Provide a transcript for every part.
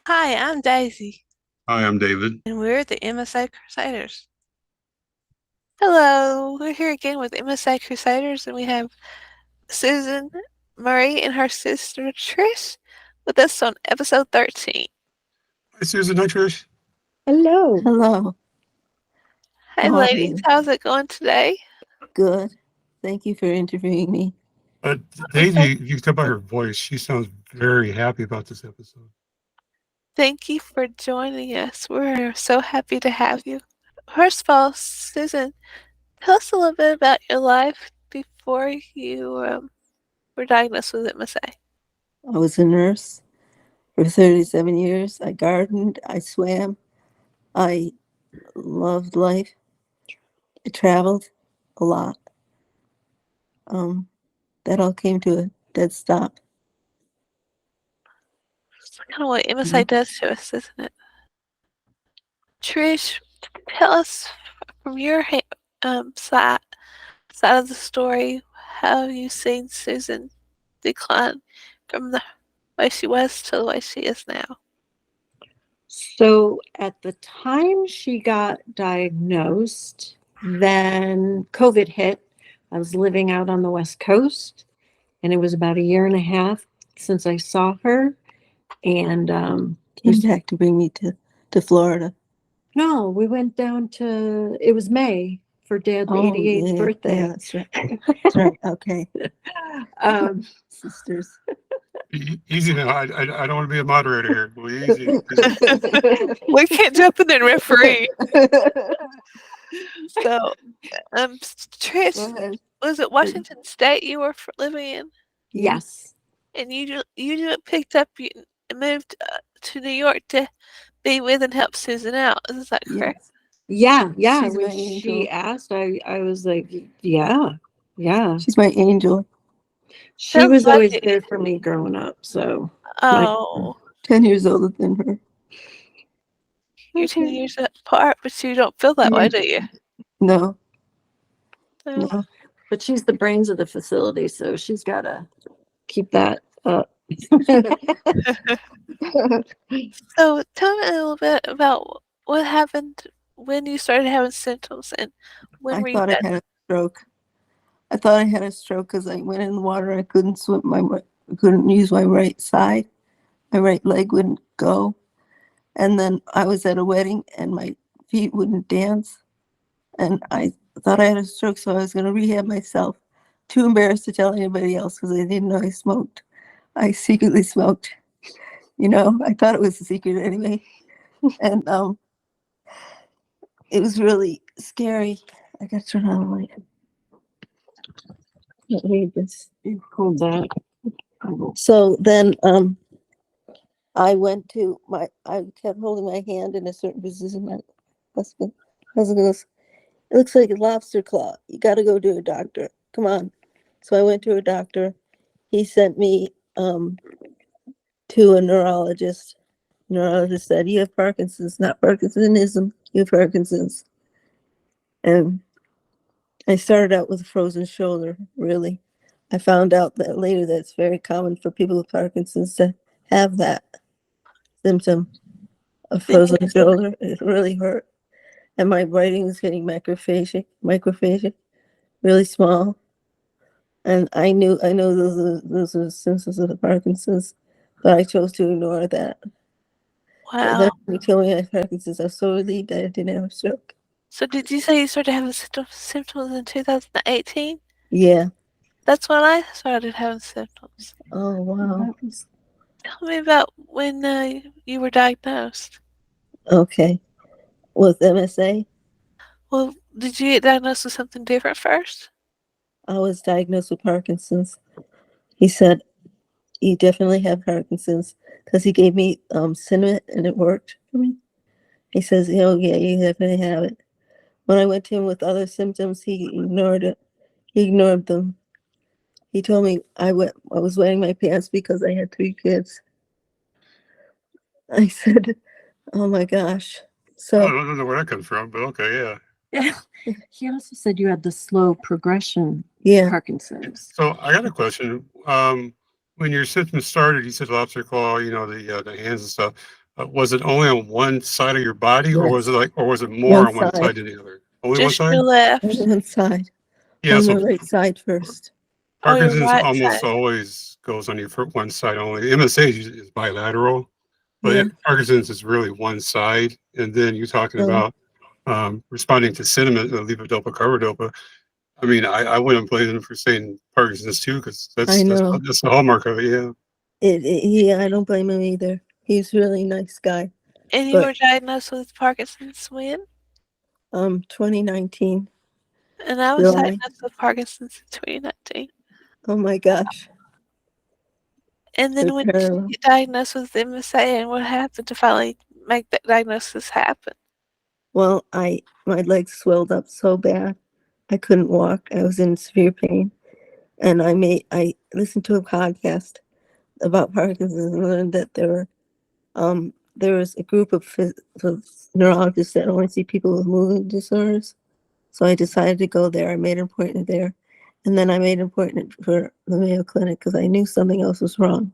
Hi, I'm Daisy, Hi, I'm David. and we're the MSA Crusaders. Hello, we're here again with MSA Crusaders, and we have Susan, Marie, and her sister Trish with us on episode 13. Hi, Susan. Hi, Trish. Hello. Hello. Hey, How are ladies, you? how's it going today? Good. Thank you for interviewing me. Okay, Daisy, you can tell by her voice, she sounds very happy about this episode. thank you for joining us. We're so happy to have you. First of all, Susan, tell us a little bit about your life before you were diagnosed with MSA. I was a nurse for 37 years. I gardened, I swam, I loved life. I traveled a lot. Um, that all came to a dead stop. It's kind of what MSA Mhm. does to us, isn't it? Trish, tell us from your side of the story, how have you seen Susan decline from the way she was to the way she is now? So at the time she got diagnosed, then COVID hit. I was living out on the West Coast, and it was about a year and a half since I saw her. And Came back to bring me to Florida. no, we went down to, it was May for Dad's Oh, 88th yeah, birthday. that's right. That's right. Okay. um, Sisters. Easy now. I don't want to be a moderator here. Well, easy, easy. We can't jump in and referee. So, Trish, Go ahead. was it Washington State you were living in, Yeah. yes. and you just picked up and moved to New York to be with and help Susan out? Is that correct? Yes. Yeah. She's my When she angel. asked, I was like, yeah. She's my angel. She Sounds was like always it. there for me growing up. So my Oh, 10 years older than her. you're 10 years apart, but you don't feel that way, Yeah. do you? No, No. no. but she's the brains of the facility, so she's got to keep that up. So tell me a little bit about what happened when you started having symptoms and when I were you thought I had a stroke. I thought I had a stroke because I went in the water. I couldn't swim. I couldn't use my right side. My right leg wouldn't go. And then I was at a wedding and my feet wouldn't dance. And I thought I had a stroke, so I was going to rehab myself. Too embarrassed to tell anybody else because I didn't know I smoked. I secretly smoked. I thought it was a secret anyway. And it was really scary. I got to turn on the light. Can't read this. Hold that. So then I kept holding my hand in a certain position. My husband, husband goes, it looks like a lobster claw. You got to go to a doctor. Come on. So I went to a doctor. He sent me to a neurologist. Neurologist said, you have Parkinson's, not Parkinsonism. You have Parkinson's. And I started out with a frozen shoulder, really. I found out that later that it's very common for people with Parkinson's to have that symptom of did you frozen shoulder. It really hurt. And my writing was getting microphagia, really small. And I know those are symptoms of the Parkinson's, but I chose to ignore that. So then wow. when he told me I had Parkinson's, I was so relieved that I didn't have a stroke. So did you say you started having symptoms in 2018? Yeah. That's when I started having symptoms. Oh wow. Tell me about when you were diagnosed. Okay. With MSA, Well, did you get diagnosed with something different first? I was diagnosed with Parkinson's. He said you definitely have Parkinson's because he gave me cinnamon and it worked for me. He says, oh yeah, you definitely have it. When I went to him with other symptoms, he ignored it. He ignored them. He told me I was wearing my pants because I had 3 kids. I said, oh my gosh. I So don't know where that comes from, but okay, yeah. He also said you had the slow progression yeah, Parkinson's. So I got a question. When your symptoms started, you said lobster claw, the hands and stuff. Was it only on one side of your body, or was Yes, it or was it more one on one side, side than the other? Only one Just side? your left. only one side, Yeah. on the So right side first. Oh, your Parkinson's right almost side. always goes on your one side only. MSA is bilateral, but Yeah. Parkinson's is really one side. And then you're talking So about responding to sentiment, levodopa, carbidopa. I mean, I wouldn't blame them for saying Parkinson's too, because I know that's the hallmark of it. Yeah. I don't blame him either. He's a really nice guy. And you But were diagnosed with Parkinson's when? 2019 And I was July. diagnosed with Parkinson's in 2019. Oh my gosh, And they're then when did you parallel. get diagnosed with MSA and what happened to finally make that diagnosis happen? Well, my legs swelled up so bad I couldn't walk. I was in severe pain, and I listened to a podcast about Parkinson's and learned that there was a group of neurologists that only see people with movement disorders. So I decided to go there. I made an appointment there, and then I made an appointment for the Mayo Clinic because I knew something else was wrong.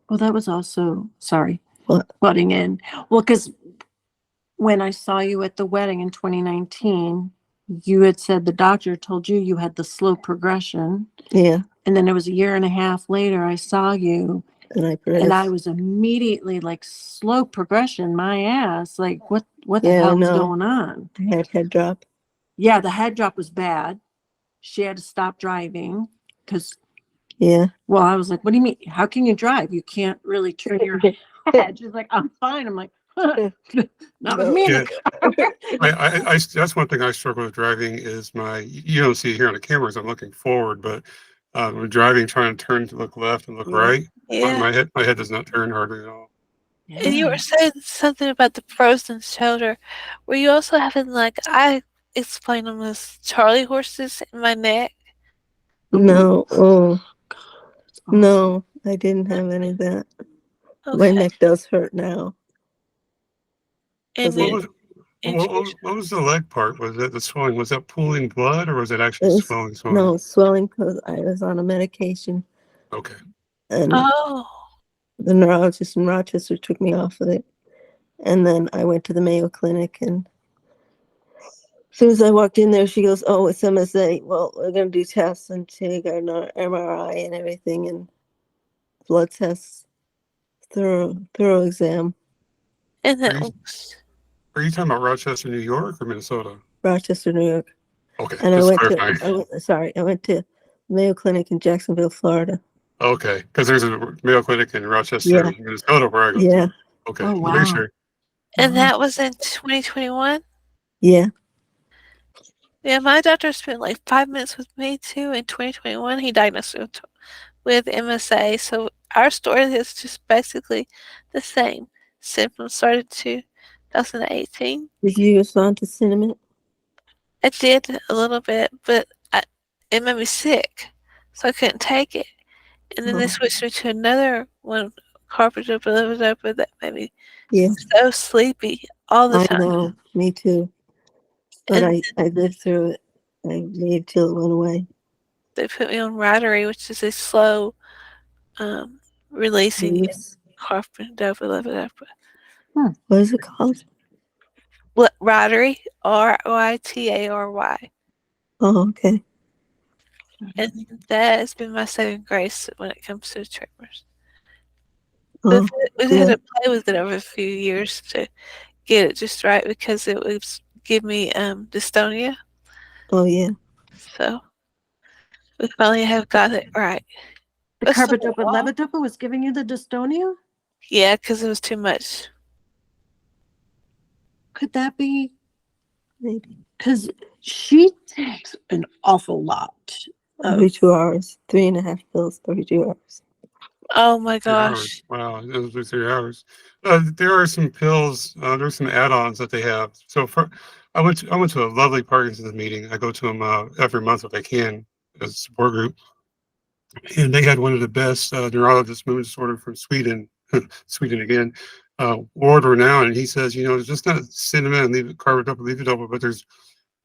Well, that was also, sorry, What? butting in. Well, because when I saw you at the wedding in 2019, you had said the doctor told you you had the slow progression. Yeah, And then it was a year and a half later, I saw you and I and progressed. I was immediately like, slow progression, my ass. Like, what the Yeah, I hell's know. going on? I had head drop. Yeah, the head drop was bad. She had to stop driving because, Yeah. well, I was like, what do you mean? How can you drive? You can't really turn your head. She's like, I'm fine. I'm like, not with me in Yeah. the car. That's one thing I struggle with driving is you don't see it here on the cameras. I'm looking forward, but when driving, trying to turn to look left and look Yeah. right, Yeah. my head does not turn hardly at all. And you were saying something about the frozen shoulder. Were you also having, like, I explained them as Charlie horses in my neck? No. Oh, Awesome. no, I didn't have any of that. My Okay. neck does hurt now. And What then, was what was the leg part? Was that the swelling? Was that pooling blood, or was it It actually was swelling? no swelling because I was on a medication, Okay. and oh, the neurologist in Rochester took me off of it. And then I went to the Mayo Clinic, and as soon as I walked in there, she goes, "Oh, it's MSA. Well, we're gonna do tests and take an MRI and everything, and blood tests, thorough exam." and Are then, you are you talking about Rochester, New York, or Minnesota? Rochester, New York. Okay, And just clarifying. I went to Mayo Clinic in Jacksonville, Florida. Okay, because there's a Mayo Clinic in Rochester, Yeah. Minnesota, where I go Yeah. to. Okay, Oh, make wow. sure. and that was in 2021? Yeah. Yeah, my doctor spent like 5 minutes with me too in 2021. He diagnosed me with MSA. So our story is just basically the same. Symptoms started 2018. Did you respond to cinnamon? I did a little bit, but it made me sick, so I couldn't take it. And then they Oh, switched me to another one, carbidopa, levodopa, that made me yeah. so sleepy all the I time. know. Me too. But And I lived through it. I made till it went away. they put me on Rydery, which is a slow releasing Yes. carbidopa, levodopa. What is it called? Rydery, Rytary. Oh, okay. And that has been my saving grace when it comes to tremors. Oh, We had to play with it over a few years to get it just right because it would give me dystonia. oh yeah. So we finally have got it right. The But still, carbidopa levodopa was giving you the dystonia? yeah, because it was too much. Could that be? Maybe Because she takes an awful lot. every 2 hours. 3.5 pills every 2 hours. Oh my 3 hours. gosh. Wow, those were 3 hours. There are some pills. There's some add-ons that they have. So I went to a lovely Parkinson's meeting. I go to them every month if I can as a support group, and they had one of the best neurologists, movement disorder from Sweden, Sweden again, world renowned. And he says, it's just not cinnamon and carbidopa, levodopa, but there's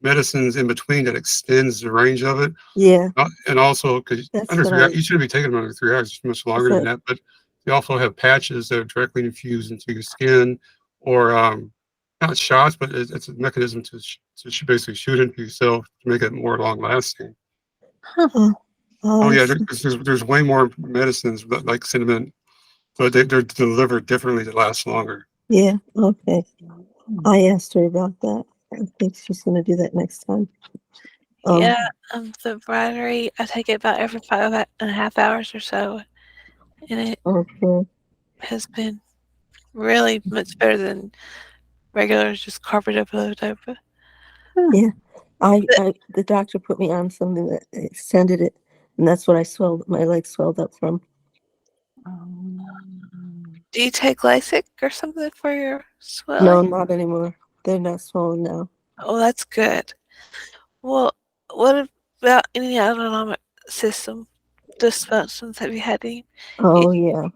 medicines in between that extends the range of it. Yeah. And also, because That's under what 3 hours, you shouldn't be taking them under 3 hours. It's much longer than that. But They also have patches that are directly infused into your skin, or not shots, but it's a mechanism to basically shoot into yourself to make it more long lasting. Huh. Oh Oh, yeah, there's way more medicines like cinnamon, but they're delivered differently to last longer. yeah. Okay. I asked her about that. I think she's going to do that next time. Yeah, the bribery, I take it about every 5.5 hours or so, and it Okay. has been really much better than regular just carpet over. Yeah. The doctor put me on something that extended it, and that's what my legs swelled up from. Do you take Lasik or something for your No, swelling? not anymore. They're not swollen now. Oh, that's good. Well, what about any autonomic system dysfunctions? Have you had any? Oh, yeah.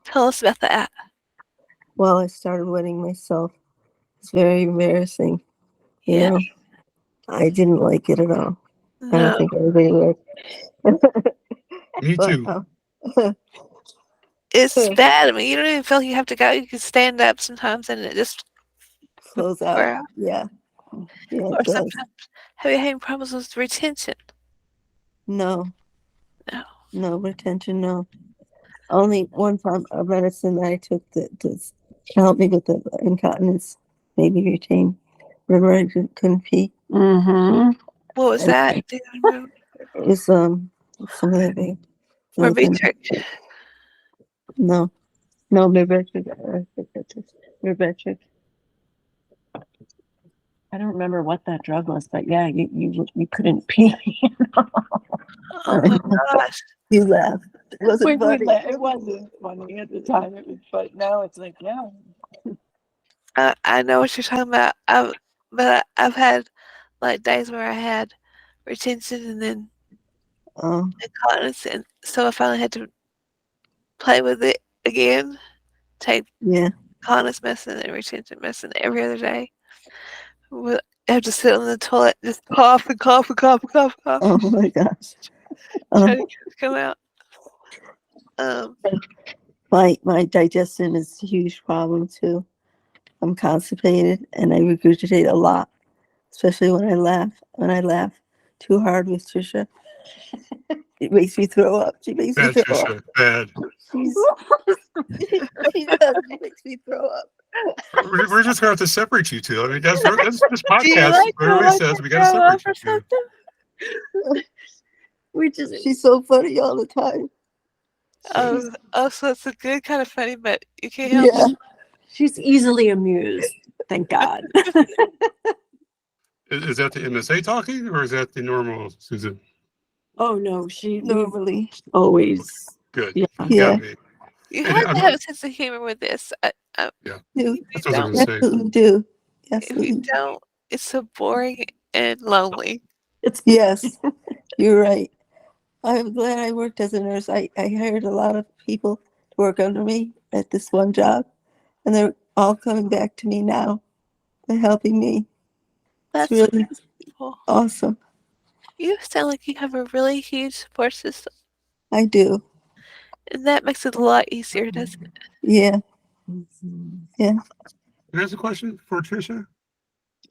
Tell us about that. Well, I started wetting myself. It's very embarrassing. You Yeah. know, I didn't like it at all. I don't No, think everybody would. Me But too. it's bad. I mean, you don't even feel like you have to go. You can stand up sometimes and it just flows out. or, Yeah. Yeah, or it does. sometimes have you had any problems with retention? No, No. no retention, no. Only one time a medicine that I took that does help me with the incontinence, maybe retain. Remember I couldn't pee? Mm-hmm. What was And that? Do you remember? it was something that they Morbitrix. no. No, Mirbetrix. I don't remember what that drug was, but yeah, you couldn't pee. Oh my gosh. You laughed. It wasn't funny. It wasn't funny at the time, but now it's like, yeah. I know what you're talking about. I've had like days where I had retention and then Oh, incontinence, and so I finally had to play with it again. Take yeah. incontinence medicine and retention medicine every other day. I have to sit on the toilet, just cough and cough and cough and cough and cough, Oh my gosh. try to get it to come out. Um, My digestion is a huge problem too. I'm constipated and I regurgitate a lot, especially when I laugh. When I laugh too hard with Tricia, it makes me throw up. She makes me Bad, throw up. Tricia. Bad. She's, she does. She makes me throw up. We're just gonna have to separate you two. I mean, that's this do you podcast like to literally watch says her we gotta throw up separate or you two. something? She's so funny all the time. Oh, so it's a good kind of funny, but you can't help Yeah. it. She's easily amused, thank God. Is that the MSA talking, or is that the normal Susan? Oh no, she Normally. always. Good. Yeah. You Yeah. got me. You And have to have a sense of humor with this. yeah, Do. If that's you what I don't, was gonna say. Absolutely do. if you Absolutely. don't, it's so boring and lonely. It's Yes. You're right. I'm glad I worked as a nurse. I hired a lot of people to work under me at this one job, and they're all coming back to me now and helping me. It's That's really wonderful. awesome. You sound like you have a really huge support system, I do. and that makes it a lot easier, doesn't it? Yeah. Yeah. Can I ask a question for Tricia?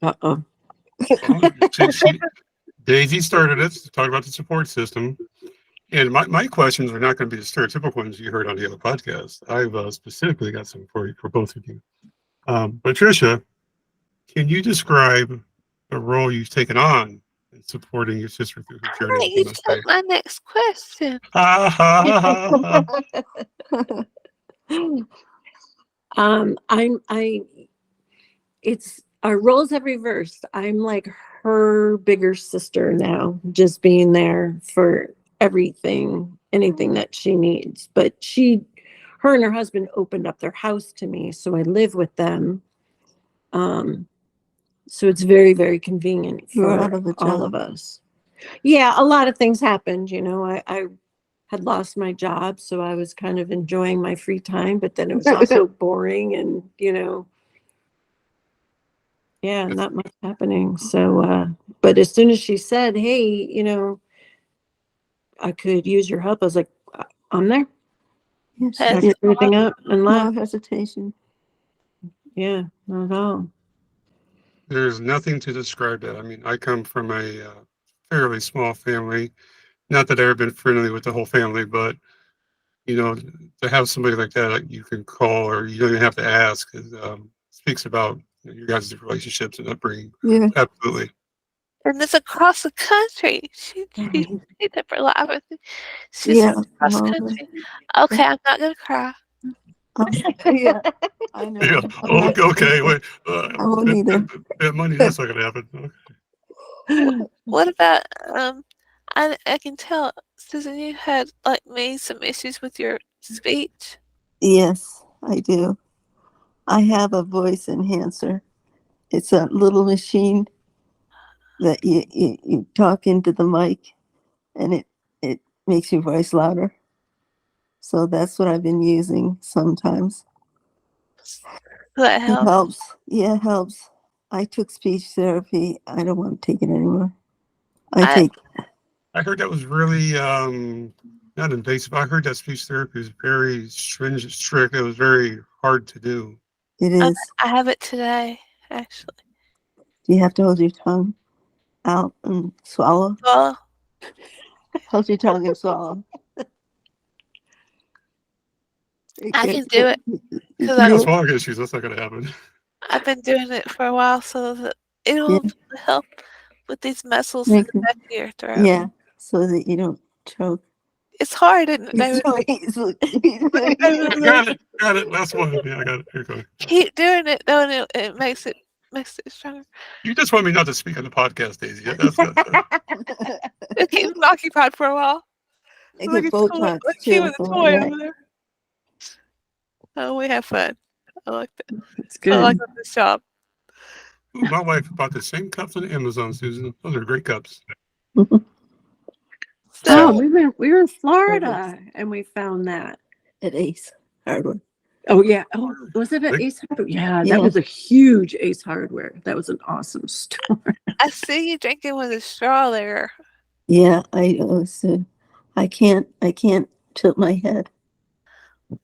Uh-oh. Well, Daisy started it, talked about the support system. And my questions are not going to be the stereotypical ones you heard on the other podcast. I've specifically got some for both of you. But Tricia, can you describe the role you've taken on in supporting your sister through her journey Right, with you MSA? took my next question. Ha ha ha ha. I it's our roles have reversed. I'm like her bigger sister now, just being there for everything, anything that she needs. But her and her husband opened up their house to me, so I live with them. So it's very, very convenient You were for out of a all job. of us. Yeah, a lot of things happened. I had lost my job, so I was kind of enjoying my free time, but then it was also boring and, yeah, not much happening. So, but as soon as she said, hey, I could use your help, I was like, I'm there. Yes, That's packed everything up and No left. hesitation. Yeah, not at all. There's nothing to describe that. I mean, I come from a fairly small family. Not that I've ever been friendly with the whole family, but to have somebody like that you can call, or you don't even have to ask, speaks about your guys' relationships and upbringing. Yeah. Absolutely. and it's across the country. She Right. never live with me. She's Yeah. across the country. Okay, I'm not gonna cry. Yeah. I know. Yeah. I'm not Okay. gonna- Wait. I won't either. That money. That's not gonna happen. Okay. What about I can tell, Susan, you had like me some issues with your speech. Yes, I do. I have a voice enhancer. It's a little machine that you talk into the mic and it makes your voice louder. So that's what I've been using sometimes. That It help. helps. Yeah, it helps. I took speech therapy. I don't want to take it anymore. I I take I heard that was really not invasive. I heard that speech therapy is very stringent, strict. It was very hard to do. it I, is. I have it today, actually. You have to hold your tongue out and swallow. Well, Hold your tongue and swallow. I can do it because I got Yeah, swallowing issues. That's not gonna happen. I've been doing it for a while, so that yeah, it'll help with these muscles in make the back of your throat. yeah, so that you don't choke. It's hard, isn't it, It's David? so easily. I got it. Got it. Last one. Yeah, I got it. Here you go. Keep doing it, though, and it makes it stronger. You just want me not to speak on the podcast, Daisy. That's It keeps me occupied for a while. I Look get at Botox like you too with a for my toy neck. over there. Oh, we have fun. I like that. It's I like good. this job. Ooh, my wife bought the same cups on Amazon, Susan. Those are great cups. So, Oh, we were in Florida and we found that. At Ace Hardware. Oh yeah. Oh, was it at Big- Ace Hardware? Yeah, Yeah. that was a huge Ace Hardware. That was an awesome store. I see you drinking with a straw there. Yeah, I so I can't tilt my head.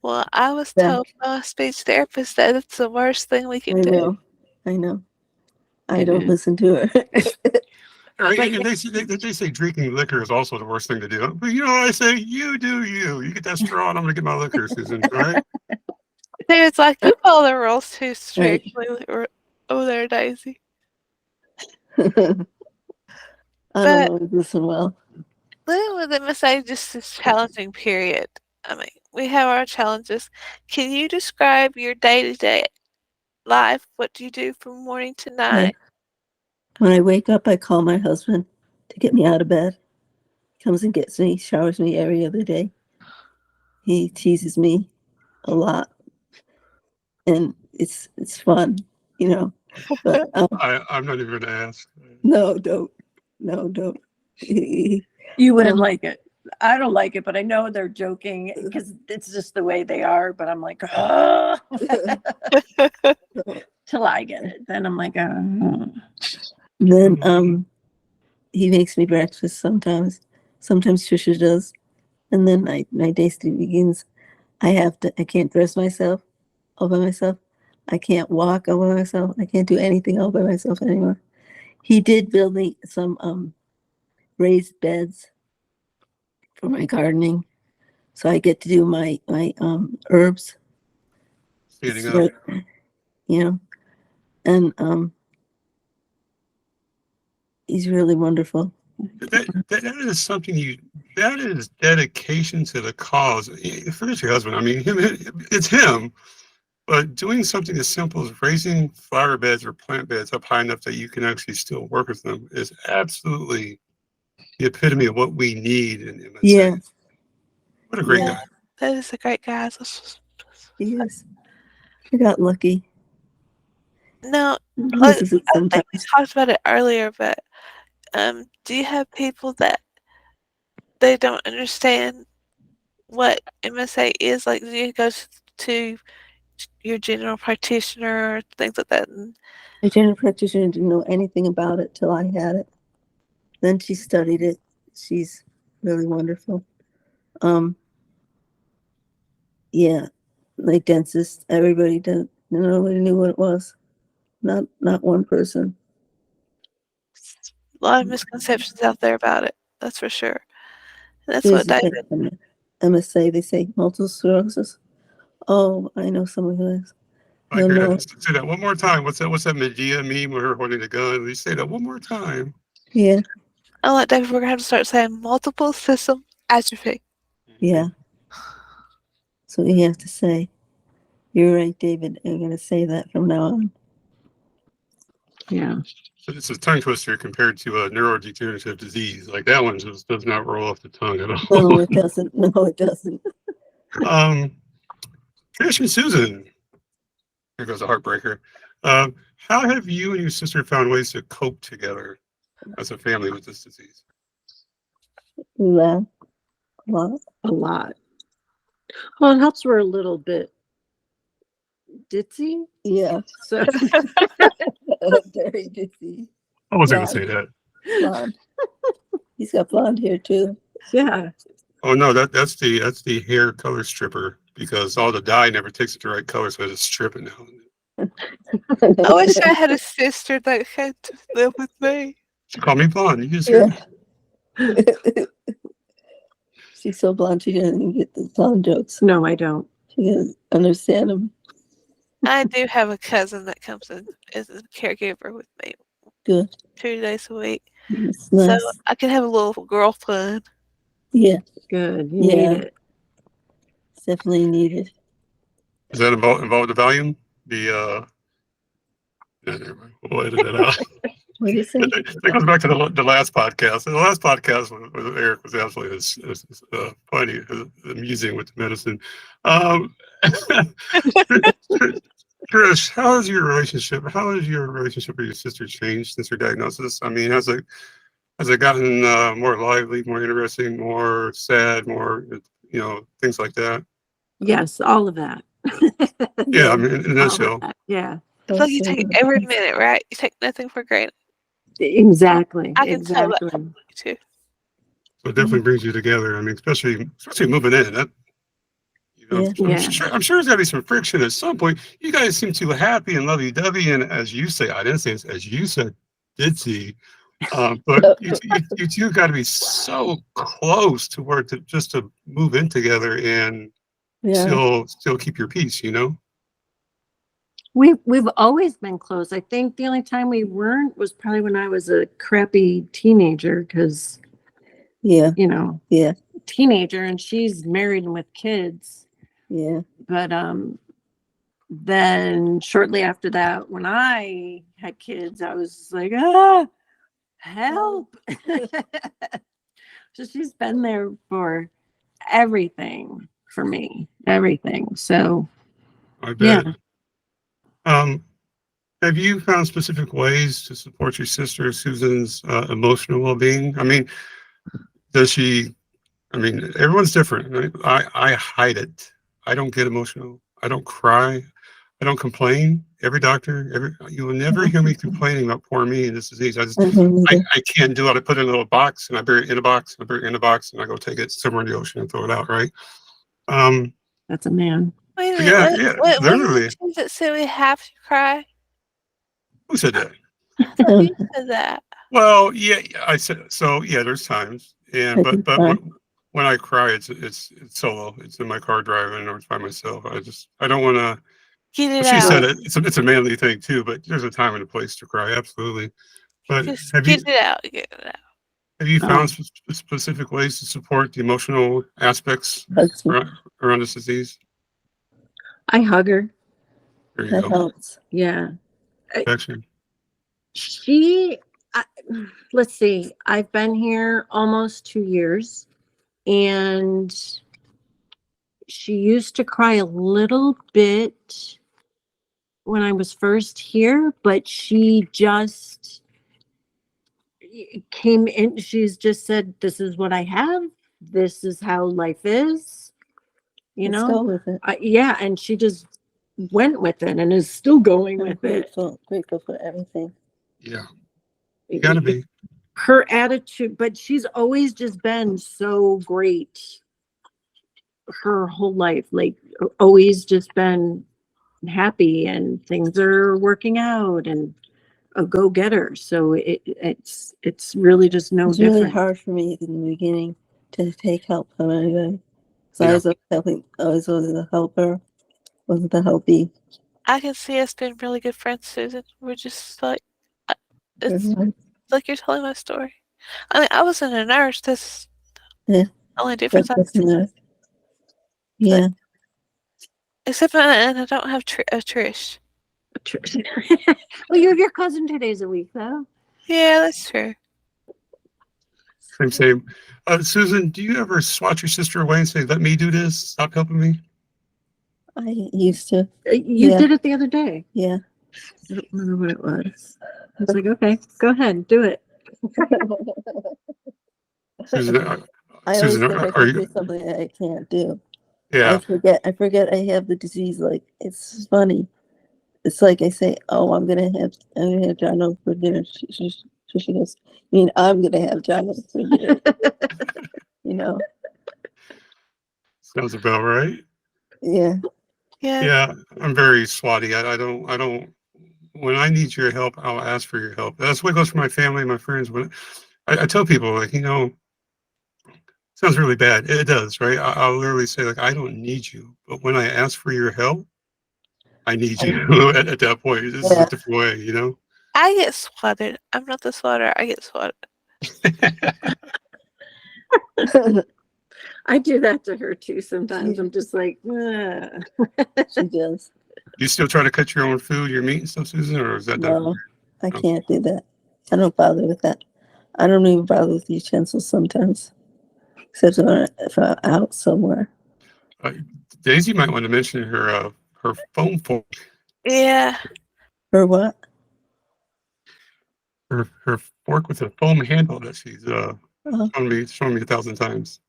Well, I was Yeah. told by a speech therapist that it's the worst thing we I can do. know. I know. I It don't is. listen to her. Right, and they say drinking liquor is also the worst thing to do. But I say, you do you. You get that straw, and I'm gonna get my liquor, Susan. All right. It's like you follow the rules too Right. strictly over there, Daisy. I don't But know listen well. living with MSA is just this challenging period. I mean, we have our challenges. Can you describe your day-to-day life? What do you do from morning to Yeah. night? When I wake up, I call my husband to get me out of bed. He comes and gets me, showers me every other day. He teases me a lot, and it's fun, But I'm not even gonna ask. no, don't. You wouldn't like it. I don't like it, but I know they're joking because it's just the way they are. But I'm like, oh. Till I get it. Then I'm like, oh. Then he makes me breakfast sometimes. Sometimes Tricia does, and then my day begins. I can't dress myself all by myself. I can't walk all by myself. I can't do anything all by myself anymore. He did build me some raised beds for my gardening, so I get to do my herbs. Standing It's up. really, and he's really wonderful. That is something that is dedication to the cause. Forget your husband. I mean, it's him. But doing something as simple as raising flower beds or plant beds up high enough that you can actually still work with them is absolutely the epitome of what we need in MSA. Yeah, What a great yeah. guy. That is a great guy. he is. I got lucky. No, He I uses it think we sometimes. talked about it earlier, but do you have people that they don't understand what MSA is? Like, do you go to your general practitioner or things like that? And My general practitioner didn't know anything about it till I had it. Then she studied it. She's really wonderful. Um, Yeah, like dentist, everybody did. Nobody knew what it was. Not one person. A lot of misconceptions out there about it. That's for sure. And that's There's what just diabetes. like MSA. They say multiple sclerosis. Oh, I know someone who is. I No, hear no. that. Say that one more time. What's that? What's that Medea meme where her holding the gun? You say that one more time. Yeah, I like David. We're gonna have to start saying multiple system atrophy. yeah. So you have to say, you're right, David. I'm going to say that from now on. Yeah. So it's a tongue twister compared to a neurodegenerative disease. Like that one just does not roll off the tongue at all. No, it doesn't. No, it doesn't. um, Trish and Susan. Here goes a heartbreaker. How have you and your sister found ways to cope together as a family with this disease? We laugh a lot. A lot. Well, it helps we're a little bit ditzy. Yeah, So very dizzy. I wasn't going to Blonde. say that. Blonde. He's got blonde hair too. yeah. Oh no, that's the hair color stripper because all the dye never takes it the right color, so it's stripping now. I wish I had a sister that had to live with me. She called me blonde. You just Yeah. heard it. She's so blonde she doesn't even get the blonde jokes. No, I don't. She doesn't understand them. I do have a cousin that comes in as a caregiver with me Good. 2 days a week. It's So nice. I can have a little girl fun. Yeah, Good. You Yeah. need it. it's definitely needed. Does that involve the volume? Yeah, never mind. We'll edit that out. What do you say? That goes back to the last podcast. The last podcast with Eric was absolutely funny, amusing with the medicine. Trish, how has your relationship with your sister changed since her diagnosis? I mean, has it gotten more lively, more interesting, more sad, more things like that? Yes, all of that. Yeah, I mean, in a All of nutshell. that. Yeah. It's like you Also, take every minute, right? You take nothing for granted. Exactly. I can tell that Exactly. from you too. So it definitely brings you together. I mean, especially moving in. That Yeah. I'm sure there's got to be some friction at some point. You guys seem too happy and lovey-dovey, and as you say, I didn't say this, as you said, ditzy. But you two got to be so close to where to move in together and yeah. still keep your peace. We've always been close. I think the only time we weren't was probably when I was a crappy teenager because, Yeah. Yeah. teenager and she's married and with kids. Yeah. But then shortly after that, when I had kids, I was like, help. So she's been there for everything for me, everything. So I bet. Have you found specific ways to support your sister Susan's emotional well-being? I mean, does she? I mean, everyone's different. Right? I hide it. I don't get emotional. I don't cry. I don't complain. You will never hear me complaining about poor me in this disease. I can't do it. I put it in a little box and I bury it in a box and I bury it in a box and I go take it somewhere in the ocean and throw it out. Right. that's a man. Wait a Yeah, minute. yeah, What literally. does it say we have to cry? Who said that? I thought you said that. Well, yeah, I said so. Yeah, there's times, and but when I cry, it's solo. It's in my car driving or it's by myself. I don't want to. Get it She out. said it. It's a manly thing too, but there's a time and a place to cry. Absolutely. But Just have get it out. Get it out. you found specific ways to support the emotional aspects around this disease? I hug her. There you That go. helps. Yeah. Affection. Let's see, I've been here almost 2 years and she used to cry a little bit when I was first here, but she just came in. She's just said, this is what I have. This is how life is, Let's go with it. yeah. And she just went with it and is still going with it. Grateful for everything. Yeah, you gotta be. Her attitude, but she's always just been so great her whole life, like always just been happy and things are working out and a go-getter. So it's really just no It's really different. hard for me in the beginning to take help from anybody. So Yeah. I was helping. I was a helper, wasn't the helpy. I can see us being really good friends, Susan. We're just like, it's Mhm. like you're telling my story. I mean, I wasn't a nurse. That's Yeah, the only difference I that's see. nice. But Yeah, except and I don't have a Trish. Well, you have your cousin 2 days a week, though. Yeah, that's true. Same. Susan, do you ever swat your sister away and say, "Let me do this. Stop helping me"? I used to. You Yeah. did it the other day. Yeah. I don't remember what it was. I was like, okay, go ahead, do it. Susan, I always Susan, think I are can you? do something that I can't do. Yeah. I forget I have the disease. Like, it's funny. It's like I say, "Oh, I'm gonna have John over for dinner." She goes, "I mean, I'm gonna have John over for dinner." You know? Sounds about right. Yeah. Yeah. Yeah, I'm very swatty. I don't. When I need your help, I'll ask for your help. That's what goes for my family and my friends. When I tell people, like, sounds really bad. It does, right? I'll literally say, like, I don't need you, but when I ask for your help, I need you. At that point, this is a Yeah. different way, I get swatted. I'm not the swatter. I get swatted. I do that to her too sometimes. She- I'm just like, She does. You still try to cut your own food, your meat and stuff, Susan, or is that not? No, I can't do that. I don't bother with that. I don't even bother with utensils sometimes, except if I'm out somewhere. Uh, Daisy might want to mention her foam fork, Yeah. Or what? her fork with a foam handle that she's Oh, showing me 1,000 times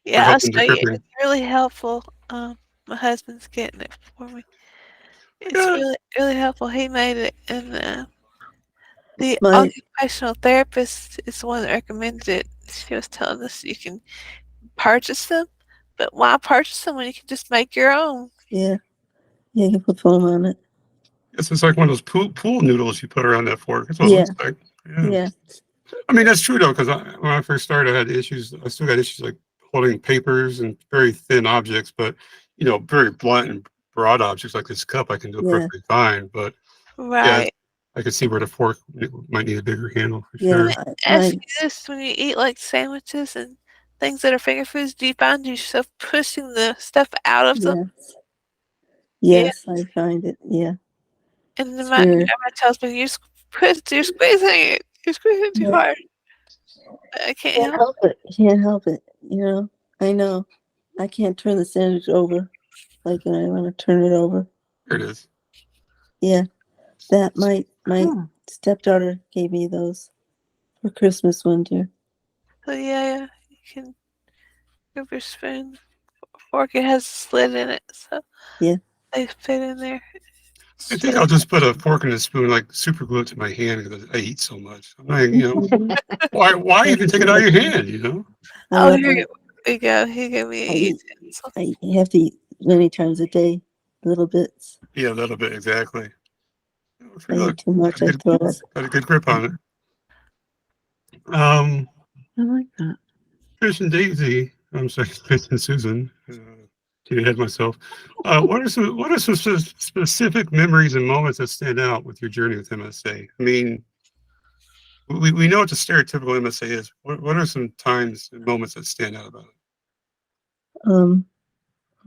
for Yeah, I'll helping show the you. cooking. It's really helpful. My husband's getting it for me. It's Yeah, really, really helpful. He made it, and the my occupational therapist is the one that recommended it. She was telling us you can purchase them, but why purchase them when you can just make your own? yeah, yeah. You put foam on it. it's like one of those pool noodles you put around that fork. That's what it Yeah, looks like. Yeah. yeah, I mean, that's true though, because when I first started, I had issues. I still got issues like holding papers and very thin objects, but very blunt and broad objects like this cup, I can do it yeah, perfectly fine. But yeah, Right. I could see where the fork might need a bigger handle for yeah. sure. Ask My you this: when you eat like sandwiches and things that are finger foods, do you find yourself pushing the stuff out of them? yes, Yeah. yes. I find it. Yeah, And then it's my weird. grandma tells me you're squeezing it. You're squeezing too Yeah, hard. I can't can't help. help it. Can't help it. I know. I can't turn the sandwich over like when I want to turn it over. There it is. Yeah, that my huh. stepdaughter gave me those for Christmas one year. So yeah, you can grab your spoon. Fork it has a slit in it, so Yeah, they fit in there. I It's think really I'll just put a fork and a spoon, like super glue it to my hand because I eat so much. I'm not, why even take it out of your hand? I oh love here it. you go. He gave me I a eat. utensil. I have to eat many times a day, little bits. Yeah, a little bit exactly. I eat Look, too much, I throw up. got a good grip on it. Um, I like that. Trish and Daisy. I'm sorry, Trish and Susan. Get ahead of myself. What are some specific memories and moments that stand out with your journey with MSA? I mean, we know what the stereotypical MSA is. What are some times and moments that stand out about it?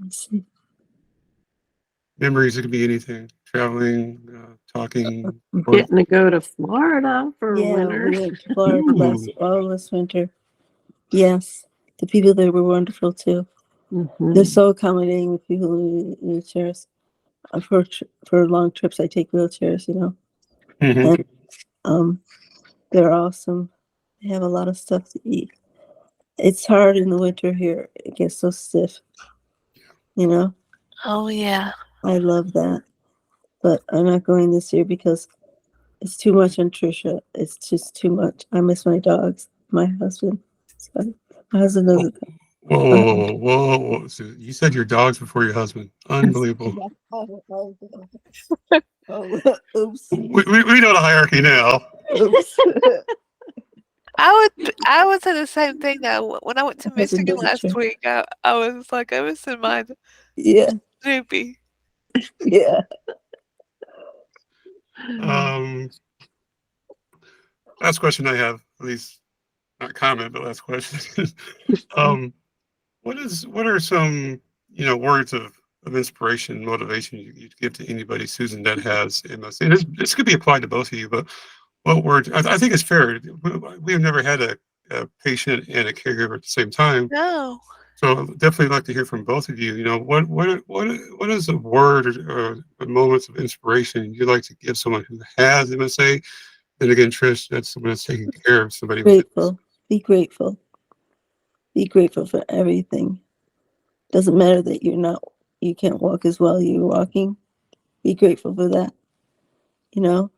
Let's see. Memories, it could be anything. Traveling, talking, or Getting to go to Florida for Yeah, winter. we went to Florida ooh, all this winter. Yes, the people there were wonderful too. They're Mhm. so accommodating with people in wheelchairs. For long trips, I take wheelchairs, mhm. and um, they're awesome. They have a lot of stuff to eat. It's hard in the winter here. It gets so stiff, you know. Oh yeah. I love that, but I'm not going this year because it's too much on Tricia. It's just too much. I miss my dogs, my husband. So my husband Well, doesn't. Whoa. So you said your dogs before your husband. Unbelievable. Oops. We know the hierarchy now. Oops. I would say the same thing though. When I went to My husband Michigan doesn't last care. week, I was like, I missing my Yeah, Snoopy. yeah. Last question I have, at least not comment, but last question. um, what are some words of inspiration, motivation you'd give to anybody, Susan, that has MS? And this could be applied to both of you, but what words? I think it's fair. We've never had a patient and a caregiver at the same time. No. So definitely like to hear from both of you. What is a word or moments of inspiration you'd like to give someone who has MSA? And again, Trish, that's someone that's taking care of somebody with it. Grateful. Be grateful. Be grateful for everything. Doesn't matter that you can't walk as well you're walking. Be grateful for that. Mhm.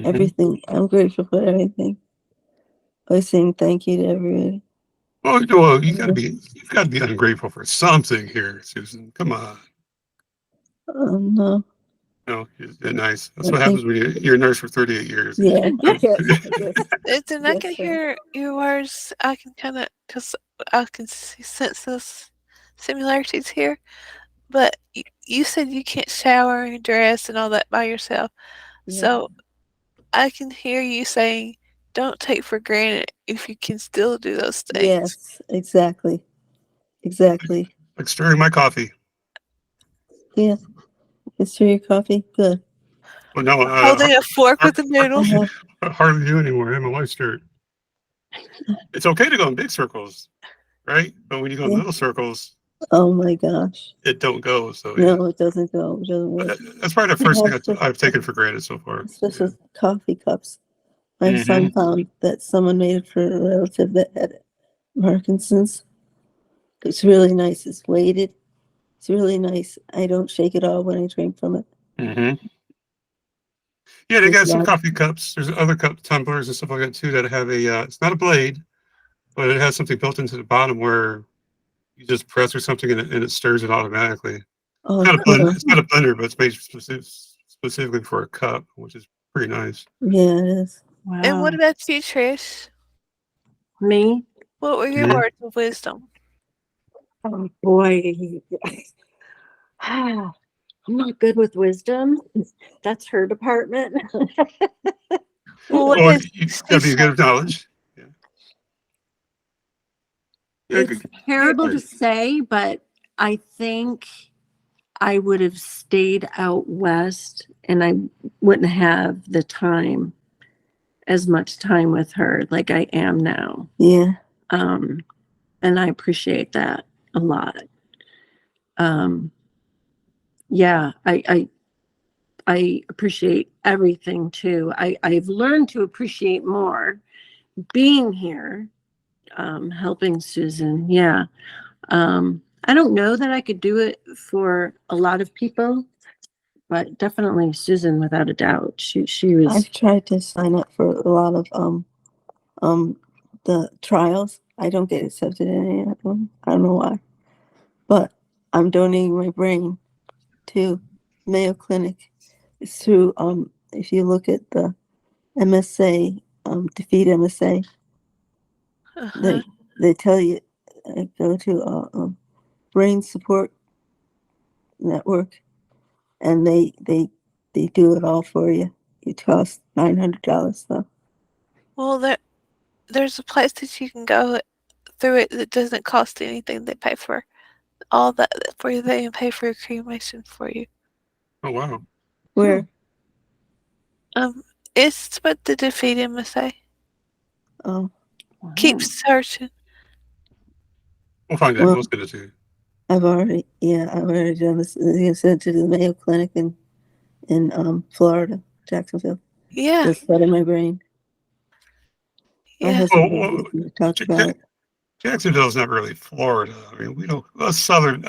Everything. I'm grateful for everything. I saying thank you to everybody. Well, you've got to be ungrateful for something here, Susan. Come on. No. No, you're nice. That's I what think, happens when you're a nurse for 38 years. yeah. I guess. And I can Yes, sir. hear your words. I can kind of, because I can sense those similarities here. But you said you can't shower and dress and all that by yourself. Yeah. So I can hear you saying, don't take for granted if you can still do those things. Yes, exactly. Exactly. Like stirring my coffee. Yeah. It's for your coffee. Good. Well, no, Holding a fork with the noodles. Uh-huh. hardly do anymore. I'm a wife stirred. It's okay to go in big circles, right? But when you go in Yeah. little circles, Oh my gosh. it don't go. So yeah, No, it doesn't go. It doesn't work. that's probably the We first have thing I've taken for granted so far. special coffee cups. My son found that someone made it for a relative that had Parkinson's. It's really nice. It's weighted. It's really nice. I don't shake it all when I drink from it. Mm-hmm. Yeah, they It's got some not- coffee cups. There's other cup tumblers and stuff like that too that have a. It's not a blade, but it has something built into the bottom where you just press or something and it stirs it automatically. Oh, It's not a cool. blender. It's not a blender, but it's made specifically for a cup, which is pretty nice. Yeah, it is. Wow. And what about you, Trish? Me? What were your Mhm. words of wisdom? Oh boy. I'm not good with wisdom. That's her department. Well, what Well, did you she got to be say? good with knowledge. Yeah. Yeah, It's terrible to say, but I think I would have stayed out west and I wouldn't have the time, as much time with her like I am now. Yeah. And I appreciate that a lot. Yeah, I appreciate everything too. I've learned to appreciate more being here, helping Susan. Yeah. I don't know that I could do it for a lot of people, but definitely Susan, without a doubt. She was. I've tried to sign up for a lot of the trials. I don't get accepted in any of them. I don't know why. But I'm donating my brain to Mayo Clinic. It's through if you look at the MSA, defeat MSA, Uh-huh. they tell you go to brain support network, and they do it all for you. It costs $900 though. Well, there's a place that you can go through it that doesn't cost anything. They pay for all that for you. They even pay for your cremation for you. Oh wow. Where It's what the defeat MSA. oh Keep searching. We'll find it. well, We'll send it to you. I've already done this. They sent it to the Mayo Clinic in Florida, Jacksonville. Yeah, They're studying my brain. My yeah. husband Well, was with me to talk J- about J- it. Jacksonville's not really Florida. I mean, we don't us southern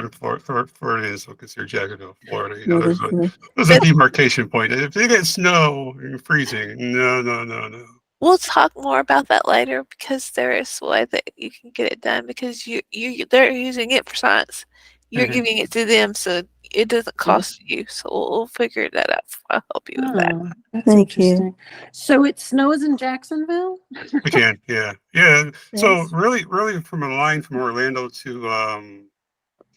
Floridians will consider Jacksonville Florida. You know, No, there's a But demarcation point. If they get snow and freezing, no. we'll talk more about that later because there is a way that you can get it done because they're using it for science. You're giving it to them, so it doesn't cost you. So we'll figure that out. I'll help you with that. Oh, that's Thank you. interesting. So it snows in Jacksonville? We can, yeah. So Yes. really from a line from Orlando to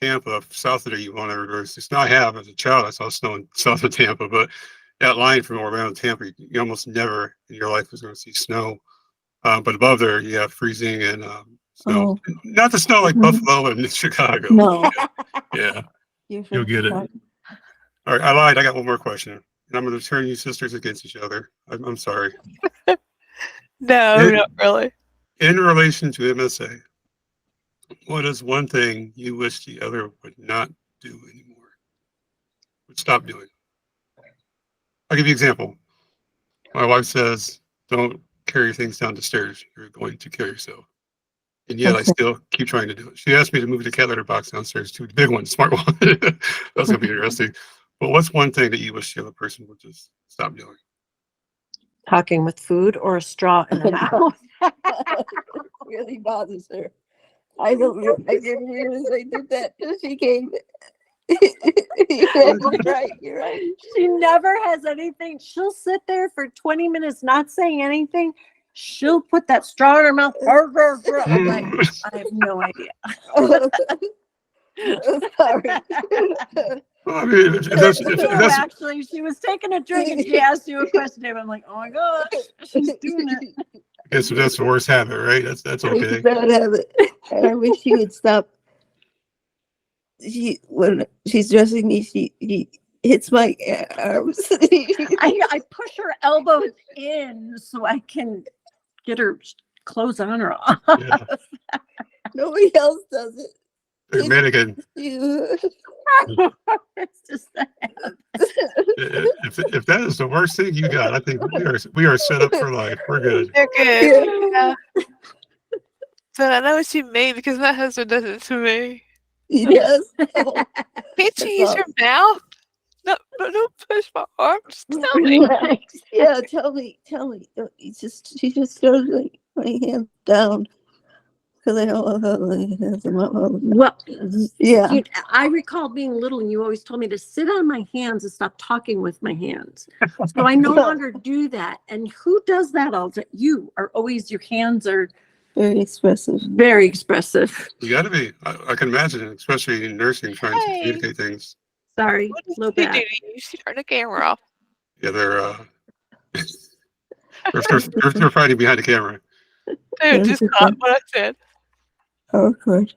Tampa, south of there, you won't ever really see snow. I have as a child, I saw snow in south of Tampa, but that line from Orlando to Tampa, you almost never in your life was going to see snow. But above there, you have freezing and snow. Oh, Not the snow like Mhm. Buffalo and Chicago. No. Yeah, You're you'll from get it. Chicago. All right, I lied. I got one more question, and I'm going to turn you sisters against each other. I'm sorry. No, In, not really. in relation to MSA, what is one thing you wish the other would not do anymore? Would stop doing? I'll give you an example. My wife says, "Don't carry things down the stairs. You're going to kill yourself." And yet I Okay. still keep trying to do it. She asked me to move the cat litter box downstairs too, the big one, the smart one. That's gonna be interesting. But what's one thing that you wish the other person would just stop doing? Talking with food or a straw in the mouth? Really bothers her. I didn't realize I did that till she came. You're right. You're right. She never has anything. She'll sit there for 20 minutes not saying anything. She'll put that straw in her mouth. I'm like, I have no idea. Sorry. Well, I mean, if No, that's actually, she was taking a drink and she asked you a question, Dave. I'm like, oh my gosh, she's doing it. if that's the worst habit, right? That's It's okay. a bad habit. And I wish she would stop. When she's dressing me, she hits my arms. I push her elbows in so I can get her clothes on or off. Yeah. Nobody else does it. Hey, Mannequin, You. It's just that. if that is the worst thing you got, I think we are set up for life. We're good. They're good. Yeah. But I know what you mean because my husband does it to me. He does. Oh, Can't you use all. your mouth? No, but don't push my arm. Just tell me. Yeah, tell me. She just throws like my hand down because I don't know. Well, Yeah. I recall being little and you always told me to sit on my hands and stop talking with my hands. So I no longer do that. And who does that all day? You are always, your hands are Very expressive. very expressive. You got to be. I can imagine, especially in nursing, trying to Hey. communicate things. Sorry, What did low you back. do? You should turn the camera off. Yeah, they're fighting behind the camera. Dude, just caught what I said. Oh, good.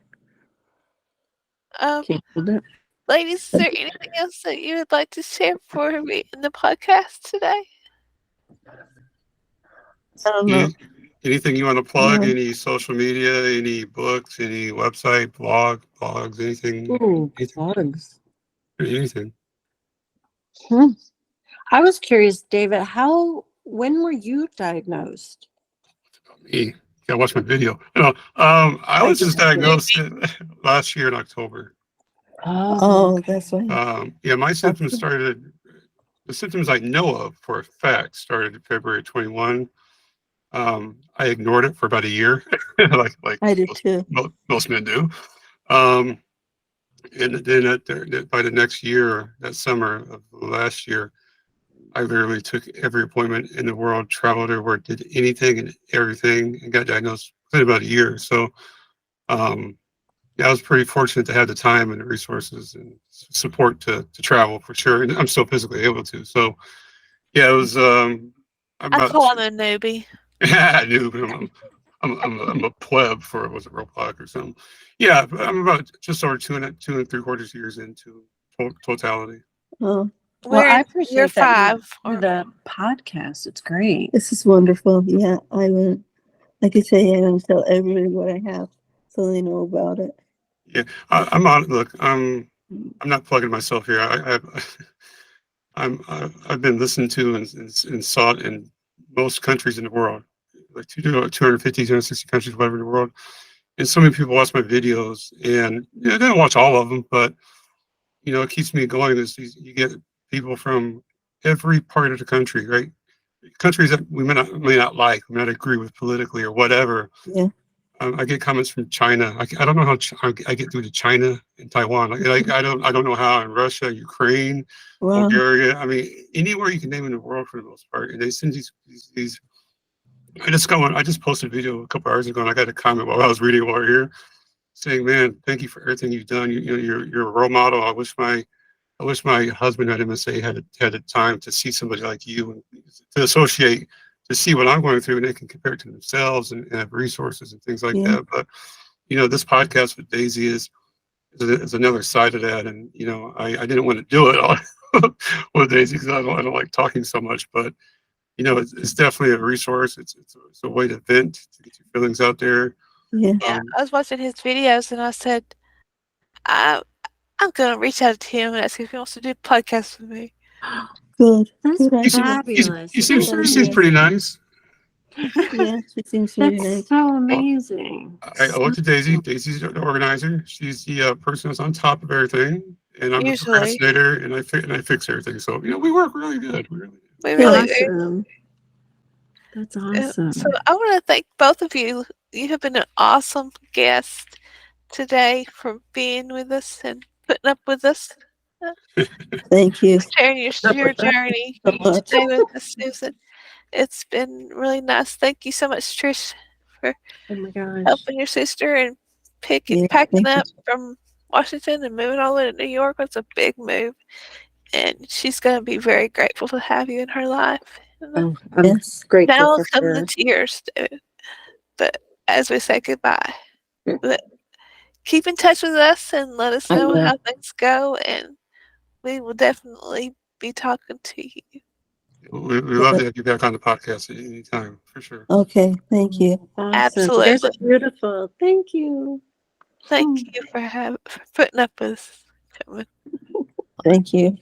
Canceled it. Ladies, is there anything else that you would like to share for me in the podcast today? I don't know. Anything you want to plug? No. Any social media? Any books? Any website? Blogs? Anything? Ooh, Anything? plugs. Anything? I was curious, David, when were you diagnosed? Me. You gotta watch my video. I was just diagnosed last year in October. Oh, that's right. Yeah, my symptoms started. The symptoms I know of for a fact started February 21. I ignored it for about a year, like I did too. most men do. And then by the next year, that summer of last year, I literally took every appointment in the world, traveled everywhere, did anything and everything, and got diagnosed within about a year. So, yeah, I was pretty fortunate to have the time and the resources and support to travel for sure. And I'm still physically able to. So, yeah, it was. I'm I about. call him a newbie. I knew, but I'm a pleb for was a Roblox or something. Yeah, I'm about just over 2.75 years into totality. Oh, Well, I You're appreciate that five. with the podcast. It's great. this is wonderful. Yeah, I will. Like I say, I'm gonna tell everybody what I have so they know about it. Yeah, I'm on. Look, I'm not plugging myself here. I've been listened to and sought in most countries in the world, like 250, 260 countries, whatever in the world. And so many people watch my videos, and they don't watch all of them, but it keeps me going. You get people from every part of the country, right? countries that we may not like, we may not agree with politically or whatever. Yeah. I get comments from China. I don't know how I get through to China and Taiwan. I don't know how in Russia, Ukraine, Wow. Bulgaria. I mean, anywhere you can name in the world for the most part. And they send these. I just posted a video a couple hours ago, and I got a comment while I was reading while here, saying, "Man, thank you for everything you've done. You're a role model. I wish my husband at MSA had the time to see somebody like you and to associate, to see what I'm going through, and they can compare it to themselves and have resources and things like Yeah. that." But this podcast with Daisy is another side of that, and I didn't want to do it all with Daisy because I don't like talking so much, but it's definitely a resource. It's a way to vent, to get your feelings out there. Yeah. Yeah, I was watching his videos and I said, I, I'm going to reach out to him and ask if he wants to do a podcast with me. Good. That's Good He, se- idea. fabulous. he seems Good he seems idea. pretty nice. Yeah, she seems really That's nice. so amazing. I looked at Daisy. Daisy's the organizer. She's the person that's on top of everything, and I'm the Usually. procrastinator, and I fix everything. So we work really good. We really do. We Yeah. really do. Awesome. That's awesome. So I want to thank both of you. You have been an awesome guest today for being with us and putting up with us, Thank you sharing your journey so much. today with us, Susan. It's been really nice. Thank you so much, Trish, for Oh my gosh. helping your sister and Yeah, packing thank you. up from Washington and moving all the way to New York. It's a big move, and she's going to be very grateful to have you in her life. Oh, I'm Yes. grateful Now for come her. the tears, but as we say goodbye, Mm. but keep in touch with us and let us I know will. how things go, and we will definitely be talking to you. We love to have you back on the podcast at any time, for sure. Okay, thank you. Awesome. You guys are Absolutely. beautiful. Thank you. Thank you for putting up with us. Thank you.